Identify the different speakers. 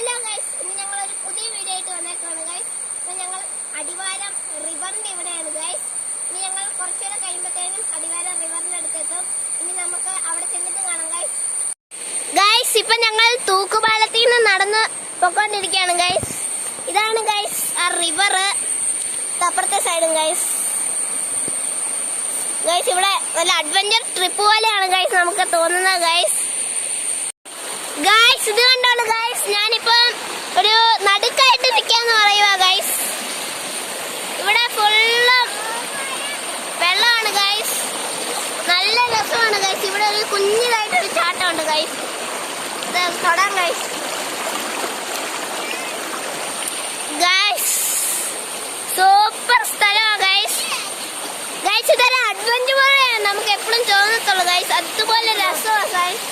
Speaker 1: Hello guys, ഇന്ന് ഞങ്ങൾ ഒരു പുതിയ വീഡിയോ ആയിട്ട് വന്നേക്കാണ് ഗൈസ്. ഇപ്പൊ ഞങ്ങൾ അടിവാരം റിവറിന്റെ ഇവിടെയാണ് ഗൈസ്. ഇനി ഞങ്ങൾ കുറച്ചുകൂടെ കഴിയുമ്പോഴത്തേനും അടിവാരം റിവറിന്റെ അടുത്തെത്തും. ഇനി നമുക്ക് അവിടെ ചെന്നിട്ട് കാണാം ഗൈസ്. ഗൈസ്, ഇപ്പൊ ഞങ്ങൾ തൂക്കുപാലത്തിൽ നിന്ന് നടന്ന് പൊക്കോണ്ടിരിക്കുകയാണ് ഗൈസ്. ഇതാണ് ഗൈസ് ആ റിവർ, അപ്പുറത്തെ സൈഡും ഗൈസ്. ഗൈസ്, ഇവിടെ നല്ല അഡ്വഞ്ചർ ട്രിപ്പ് പോലെയാണ് ഗൈസ് നമുക്ക് തോന്നുന്നത് ഗൈസ്. ഗൈസ്, ഇത് കണ്ടോളൂ ഗൈസ്, ഞാനിപ്പോ ഒരു നടുക്കായിട്ട് നിൽക്കാന്ന് പറയുക ഗൈസ്. ഇവിടെ ഫുള്ളും വെള്ളമാണ് ഗൈസ്, നല്ല രസമാണ് ഗൈസ്. ഇവിടെ ഒരു കുഞ്ഞിതായിട്ടൊരു ചാട്ടമുണ്ട് ഗൈസ്, തൊടാം ഗൈസ്. ഗൈസ്, സൂപ്പർ സ്ഥലമാണ് ഗൈസ്. ഗൈസ്, ഇതൊരു അഡ്വഞ്ചർ പോലെയാണ് നമുക്ക് എപ്പോഴും തോന്നത്തുള്ളൂ ഗൈസ്, അതുപോലെ രസമാണ് ഗൈസ്.